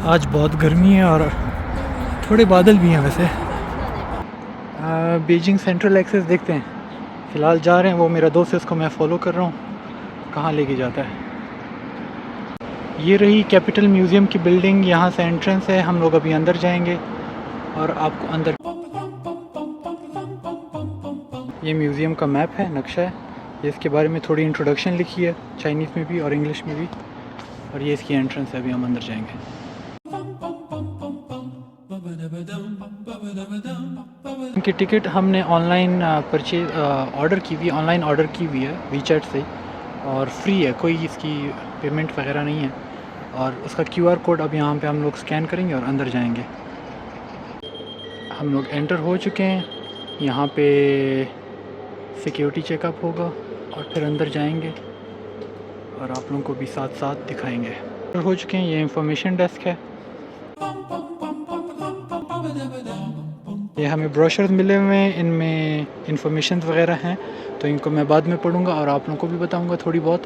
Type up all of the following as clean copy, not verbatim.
आज बहुत गर्मी है और थोड़े बादल भी हैं वैसे। बीजिंग सेंट्रल एक्सेस देखते हैं। फ़िलहाल जा रहे हैं, वो मेरा दोस्त है, उसको मैं फ़ॉलो कर रहा हूँ कहाँ लेके जाता है। ये रही कैपिटल म्यूज़ियम की बिल्डिंग, यहाँ से एंट्रेंस है। हम लोग अभी अंदर जाएंगे और आपको अंदर ये म्यूज़ियम का मैप है, नक्शा है। ये इसके बारे में थोड़ी इंट्रोडक्शन लिखी है चाइनीज़ में भी और इंग्लिश में भी। और ये इसकी एंट्रेंस है, अभी हम अंदर जाएंगे। इनकी टिकट हमने ऑनलाइन ऑर्डर की हुई है वीचैट से, और फ्री है, कोई इसकी पेमेंट वगैरह नहीं है। और उसका QR कोड अब यहाँ पे हम लोग स्कैन करेंगे और अंदर जाएंगे। हम लोग एंटर हो चुके हैं। यहाँ पे सिक्योरिटी चेकअप होगा और फिर अंदर जाएंगे और आप लोगों को भी साथ साथ दिखाएंगे। एंटर हो चुके हैं, ये इंफॉर्मेशन डेस्क है। ये हमें ब्रोशर्स मिले हुए हैं, इनमें इंफॉर्मेशन वगैरह हैं, तो इनको मैं बाद में पढ़ूंगा और आप लोगों को भी बताऊंगा थोड़ी बहुत।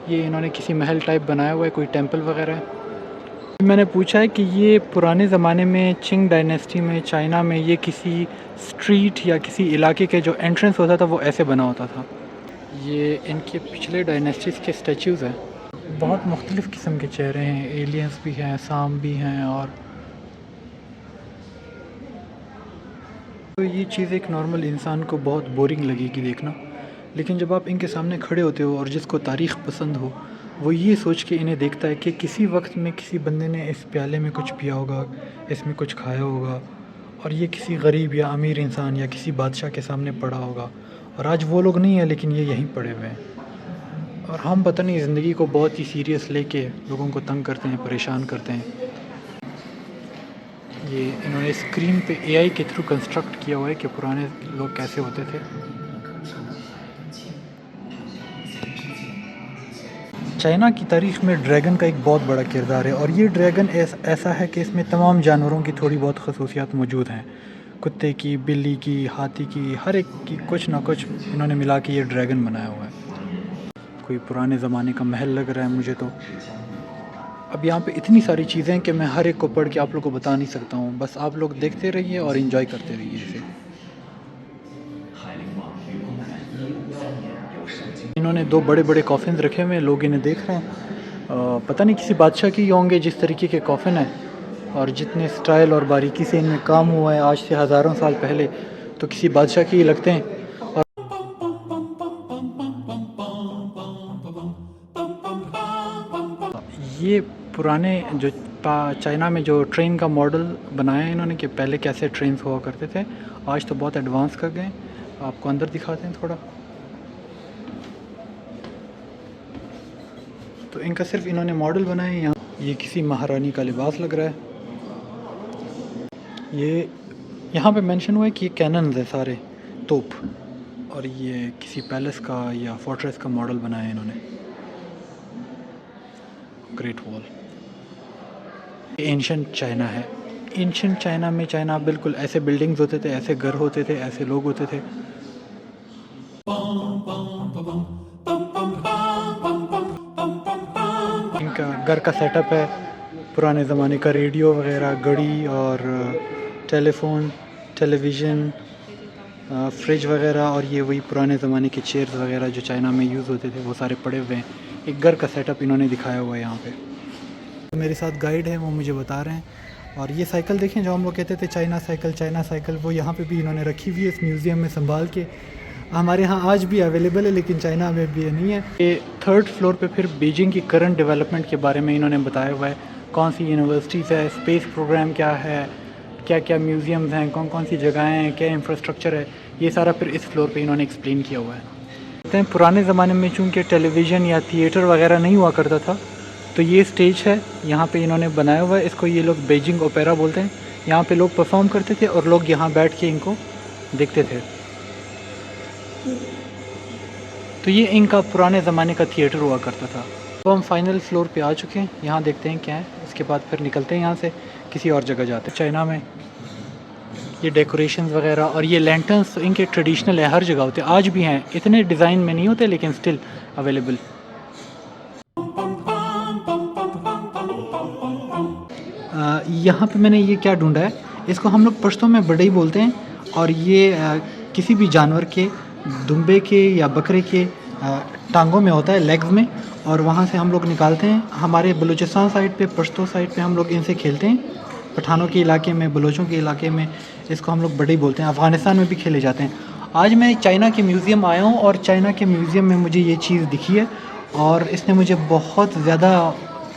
ये इन्होंने किसी महल टाइप बनाया हुआ है, कोई टेंपल वगैरह है। मैंने पूछा है कि ये पुराने ज़माने में चिंग डायनेस्टी में चाइना में ये किसी स्ट्रीट या किसी इलाके के जो एंट्रेंस होता था वो ऐसे बना होता था। ये इनके पिछले डायनेस्टीज़ के स्टैचूज़ हैं। बहुत मुख्तलिफ़ किस्म के चेहरे हैं, एलियंस भी हैं, सांप भी हैं। और तो ये चीज़ एक नॉर्मल इंसान को बहुत बोरिंग लगेगी देखना, लेकिन जब आप इनके सामने खड़े होते हो और जिसको तारीख़ पसंद हो, वो ये सोच के इन्हें देखता है कि किसी वक्त में किसी बंदे ने इस प्याले में कुछ पिया होगा, इसमें कुछ खाया होगा, और ये किसी गरीब या अमीर इंसान या किसी बादशाह के सामने पड़ा होगा। और आज वो लोग नहीं है, लेकिन ये यहीं पड़े हुए हैं। और हम पता नहीं ज़िंदगी को बहुत ही सीरियस लेके लोगों को तंग करते हैं, परेशान करते हैं। ये इन्होंने स्क्रीन पे AI के थ्रू कंस्ट्रक्ट किया हुआ है कि पुराने लोग कैसे होते थे। चाइना की तारीख़ में ड्रैगन का एक बहुत बड़ा किरदार है, और ये ड्रैगन ऐसा है कि इसमें तमाम जानवरों की थोड़ी बहुत खसूसियात मौजूद हैं। कुत्ते की, बिल्ली की, हाथी की, हर एक की कुछ ना कुछ इन्होंने मिला के ये ड्रैगन बनाया हुआ है। कोई पुराने ज़माने का महल लग रहा है मुझे तो। अब यहाँ पे इतनी सारी चीज़ें हैं कि मैं हर एक को पढ़ के आप लोग को बता नहीं सकता हूँ। बस आप लोग देखते रहिए और इन्जॉय करते रहिए इसे। इन्होंने 2 बड़े बड़े कॉफ़िन्स रखे हुए हैं, लोग इन्हें देख रहे हैं। पता नहीं किसी बादशाह की होंगे जिस तरीके के कॉफ़िन है, और जितने स्टाइल और बारीकी से इनमें काम हुआ है आज से हज़ारों साल पहले, तो किसी बादशाह के ही लगते हैं। और ये पुराने जो चाइना में जो ट्रेन का मॉडल बनाया है इन्होंने, कि पहले कैसे ट्रेन्स हुआ करते थे, आज तो बहुत एडवांस कर गए। आपको अंदर दिखाते हैं थोड़ा। तो इनका सिर्फ इन्होंने मॉडल बनाया है। यहाँ ये किसी महारानी का लिबास लग रहा है। ये यहाँ पे मेंशन हुआ है कि ये कैनन्स है सारे, तोप, और ये किसी पैलेस का या फोर्ट्रेस का मॉडल बनाया है इन्होंने। Great wall. एंशिएंट चाइना है। एंशिएंट चाइना में चाइना बिल्कुल ऐसे बिल्डिंग्स होते थे, ऐसे घर होते थे, ऐसे लोग होते थे। इनका घर का सेटअप है पुराने ज़माने का, रेडियो वगैरह, घड़ी और टेलीफोन, टेलीविज़न, फ्रिज वगैरह, और ये वही पुराने ज़माने के चेयर्स वगैरह जो चाइना में यूज़ होते थे वो सारे पड़े हुए हैं। एक घर का सेटअप इन्होंने दिखाया हुआ है यहाँ पे। मेरे साथ गाइड है, वो मुझे बता रहे हैं। और ये साइकिल देखें जो हम लोग कहते थे चाइना साइकिल, वो यहाँ पे भी इन्होंने रखी हुई है इस म्यूज़ियम में संभाल के। हमारे यहाँ आज भी अवेलेबल है, लेकिन चाइना में भी नहीं है। ये 3rd फ्लोर पे फिर बीजिंग की करंट डेवलपमेंट के बारे में इन्होंने बताया हुआ है, कौन सी यूनिवर्सिटीज़ है, स्पेस प्रोग्राम क्या है, क्या क्या म्यूज़ियम्स हैं, कौन कौन सी जगहें हैं, क्या इंफ्रास्ट्रक्चर है, ये सारा फिर इस फ्लोर पे इन्होंने एक्सप्लेन किया हुआ है। कहते हैं पुराने ज़माने में चूँकि टेलीविज़न या थिएटर वगैरह नहीं हुआ करता था, तो ये स्टेज है यहाँ पे इन्होंने बनाया हुआ है। इसको ये लोग बीजिंग ओपेरा बोलते हैं। यहाँ पे लोग परफॉर्म करते थे और लोग यहाँ बैठ के इनको देखते थे। तो ये इनका पुराने ज़माने का थिएटर हुआ करता था। तो हम फाइनल फ्लोर पे आ चुके हैं, यहाँ देखते हैं क्या है, उसके बाद फिर निकलते हैं यहाँ से, किसी और जगह जाते हैं। चाइना में ये डेकोरेशंस वगैरह और ये लैंटर्न्स तो इनके ट्रेडिशनल है, हर जगह होते हैं, आज भी हैं। इतने डिज़ाइन में नहीं होते लेकिन स्टिल अवेलेबल। यहाँ पे मैंने ये क्या ढूंढा है, इसको हम लोग पश्तो में बड़ई बोलते हैं और ये किसी भी जानवर के, दुम्बे के या बकरे के टांगों में होता है, लेग्स में, और वहाँ से हम लोग निकालते हैं। हमारे बलूचिस्तान साइड पे, पश्तो साइड पे हम लोग इनसे खेलते हैं। पठानों के इलाके में, बलोचों के इलाके में इसको हम लोग बड़ई बोलते हैं। अफ़गानिस्तान में भी खेले जाते हैं। आज मैं चाइना के म्यूज़ियम आया हूँ और चाइना के म्यूज़ियम में मुझे ये चीज़ दिखी है और इसने मुझे बहुत ज़्यादा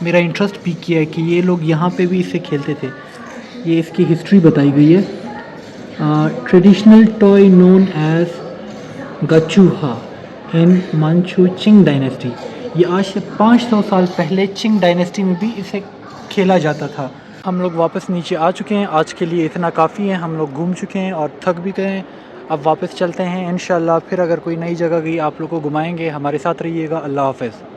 मेरा इंटरेस्ट पीक किया है कि ये लोग यहाँ पे भी इससे खेलते थे। ये इसकी हिस्ट्री बताई गई है। ट्रेडिशनल टॉय नोन एज गचूहा इन मंचू चिंग डायनेस्टी। ये आज से 500 साल पहले चिंग डायनेस्टी में भी इसे खेला जाता था। हम लोग वापस नीचे आ चुके हैं। आज के लिए इतना काफ़ी है। हम लोग घूम चुके हैं और थक भी गए हैं। अब वापस चलते हैं इंशाल्लाह। फिर अगर कोई नई जगह गई आप लोग को घुमाएंगे। हमारे साथ रहिएगा। अल्लाह हाफ़िज़।